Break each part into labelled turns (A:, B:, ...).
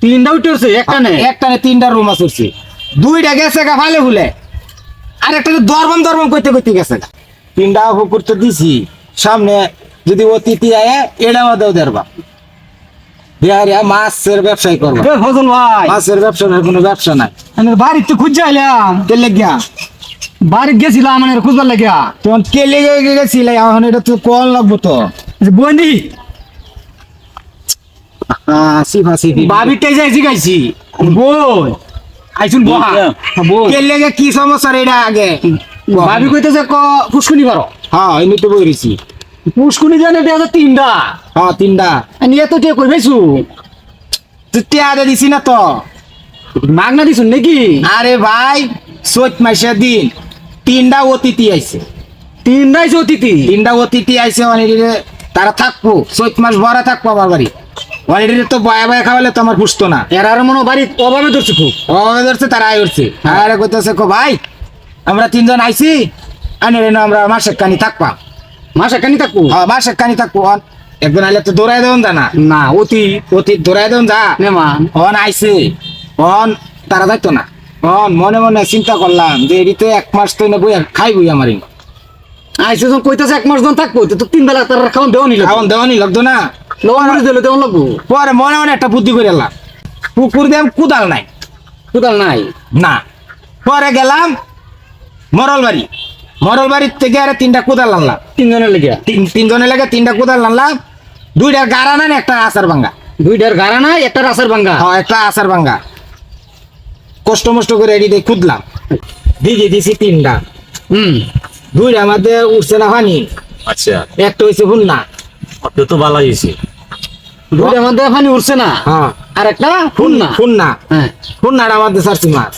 A: তিনটা উঠছে একটা
B: তিনটা রুম আছে দুইটা গেছে গা ভালে ভুলে আর একটা দরবম করতে করতে গেছে গা তিনটা পুকুর তো দিছি সামনে যদি অতিথি আয় এটা মাদেও দেরবা বিহারিয়া মাছের ব্যবসায়ী করবো
A: ফজল ভাই
B: মাছের ব্যবসার কোনো ব্যবসা নাই
A: বাড়িতে খুঁজে আইলাম
B: কেলে গিয়া
A: বাড়ি গেছিলাম মানে খুঁজবার লাগিয়া
B: তখন কেলে গেছিলে এখন এটা তো কল লাগবো তো
A: বন্দি
B: বাবিটাই যাই জিগাইছি
A: বই আইছুন বহা বই
B: কেলে কি সমস্যা এটা আগে
A: ভাবি কইতেছে পুষ্কুনি করো
B: হ্যাঁ এমনি তো বইছি
A: পুষ্কুনি জানে দেয়া তিনটা
B: হ্যাঁ তিনটা
A: নিয়ে তো কে কই ভাইছু
B: তুই টিয়া দিছি না তো
A: মাগনা দিছুন নাকি
B: আরে ভাই চৈত মাসের দিন তিনটা অতিথি আইছে
A: তিনটাই অতিথি
B: তিনটা অতিথি আইছে অনেক তারা থাকবো চৈত মাস ভরা থাকবো আমার বাড়ি অনেক তো বয়া বয়া খাওয়ালে তো আমার পুষতো না
A: এরা মনে বাড়ি অভাবে ধরছে খুব
B: অভাবে ধরছে তারা আয় উঠছে আরে কইতেছে কো ভাই আমরা তিনজন আইছি আনে আমরা মাসের কানি থাকবা
A: মাসে কানি থাকবো
B: হ্যাঁ মাসের কানি থাকবো একজন আইলে তো দৌড়াই দেন জানা
A: না
B: অতি দৌড়াই দেন যা
A: নেমান
B: অন আইছে অন তারা যাইতো না অন মনে মনে চিন্তা করলাম যে এদিকে 1 মাস তো না বই খাইবই আমার
A: আইসে যখন কইতাছে 1 মাস জন থাকবো তো 3 বেলা তার খাওয়ান দেওয়া নিল
B: খাওয়ান দেওয়ানি লাগতো না
A: লোয়া করে দিলে দেওয়া লাগবো
B: পরে মনে মনে একটা বুদ্ধি করে এলাম পুকুর দিয়ে কুদাল নাই
A: কোদাল নাই
B: না পরে গেলাম মরল বাড়ির থেকে আরে 3টা কুদাল আনলাম
A: তিনজনের লেগে
B: তিনজনের লাগে 3টা কুদাল আনলাম 2টা গাড়া না একটা আচার ভাঙ্গা
A: 2টার গাড়া নাই একটা রাসার ভাঙ্গা
B: হ্যাঁ একটা আচার ভাঙ্গা কষ্ট মষ্ট করে এটি দিয়ে খুদলাম দিছি 3টা 2টার মধ্যে উঠছে না পানি
C: আচ্ছা
B: একটা হয়েছে হুন্না
C: আপনি তো ভালো হয়েছে
A: 2টার মধ্যে পানি উঠছে না
B: হ্যাঁ
A: আর একটা হুন্না
B: হুন্না
A: হ্যাঁ
B: হুন্নাটার মধ্যে ছাড়ছি মাছ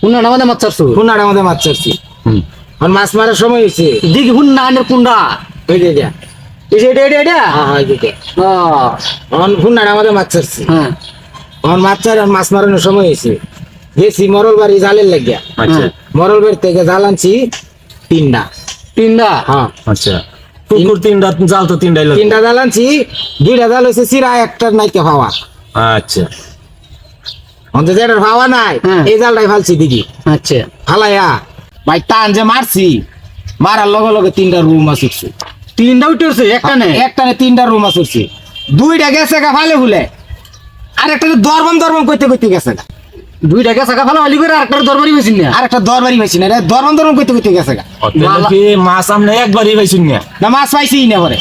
A: হুন্নার মধ্যে মাছ চারছো
B: হুন্নাটার মধ্যে মাছ ছাড়ছি আর মাছ মারার সময় হয়েছে
A: দিঘি হুন্না আনের কুন্ডা
B: এই যে এটা
A: এই যে এটা
B: হ্যাঁ হ্যাঁ এই যে হুন্নাটার মধ্যে মাছ ছাড়ছি
A: হ্যাঁ
B: মাছ ছাড় আর মাছ মারানোর সময় হয়েছে গেছি মরল বাড়ি জালের লাগিয়া
C: আচ্ছা
B: মরল বাড়ি থেকে জাল আনছি 3টা হ্যাঁ
C: আচ্ছা পুকুর 3টা জাল তো 3টাই লাগে
B: 3টা জাল আনছি 2টা জাল হয়েছে চিরা একটা নাইকে ভাবা
C: আচ্ছা
B: অন্ত যেটার ভাবা নাই এই জালটাই ফালছি দিদি
A: আচ্ছা
B: ফালাইয়া ভাই টান যে মারছি মারার লগে লগে 3টা রুম মাছ উঠছে
A: 3টা উঠছে একটা নেই
B: 3টা রুম মাছ উঠছে 2টা গেছে গা ভালে ভুলে আর একটা দরবম করতে করতে গেছে গা
A: 2টা গেছে গা ভালো আলি করে আরেকটা দরবারি হইছিস না
B: আর একটা দরবারি পাইছি না দরবম করতে করতে গেছে গা
C: কি মাছ আমনে একবারই পাইছুন না
B: না মাছ পাইছি না পরে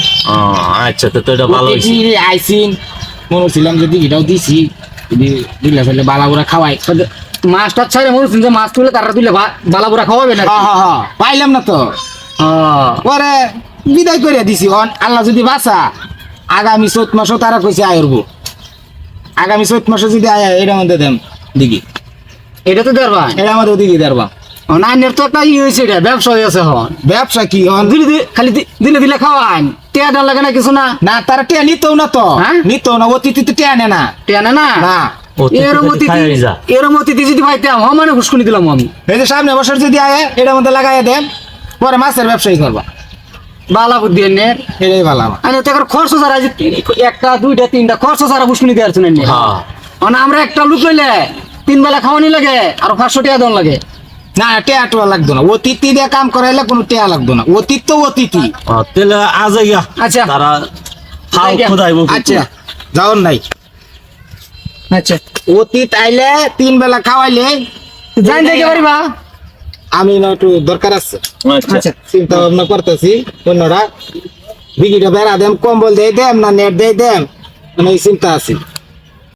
C: আচ্ছা তো এটা ভালো হয়েছে
B: আইসিন মনে ছিলাম যদি এটাও দিছি দিলে ফেলে বালাগুড়া খাওয়াই
A: মাছটা ছাড়ে মনে হচ্ছে যে মাছ তুলে তারা তুলে বালাপুরা খাওয়াবে না
B: পাইলাম না তো পরে বিদায় করে দিছি আল্লাহ যদি বাঁচা আগামী 4 মাসও তারা কইছে আয়রবো আগামী 4 মাসে যদি আয় এটার মধ্যে দেন দিঘি
A: এটা তো দেরবা
B: এটা আমাদের দিঘি দেরবা
A: নাইনের তো একটা হয়েছে এটা ব্যবসা হয়েছে হন
B: ব্যবসা কি
A: খালি দিলে খাওয়ান টিয়া দেন লাগে না কিছু না
B: না তারা টিয়া নিতেও না তো নিতেও না অতিথি তো টিয়া নেয় না
A: টিয়া না না এরম অতিথি যদি পাইতাম মানে হুসকুনি দিলাম আমি
B: এই যে সামনে বছর যদি আয় এটার মধ্যে লাগাই দেন পরে মাছের ব্যবসায়ী করবা
A: বালা বুদ্ধি এনে
B: এটাই ভালো আমার
A: খরচ ছাড়া একটা 2টা 3টা খরচ ছাড়া হুসকুনি দেওয়ার শুনে আমরা একটা লুক লইলে 3 বেলা খাওয়ানি লাগে আর 500 টাকা দেওয়া লাগে
B: না টেয়া টোয়া লাগতো না অতিথি দিয়ে কাম করাইলে কোনো টেয়া লাগতো না অতীত তো অতিথি
C: তাহলে আজ
A: আচ্ছা
C: তারা
B: আচ্ছা যাওন নাই
A: আচ্ছা
B: অতীত আইলে 3 বেলা খাওয়াইলে
A: জান যাইতে পারিবা
B: আমি না একটু দরকার আছে
A: আচ্ছা
B: চিন্তা ভাবনা করতেছি অন্যরা বিঘিটা বেড়া দেম কম্বল দিয়ে দেম না নেট দিয়ে দেম আমি চিন্তা আছি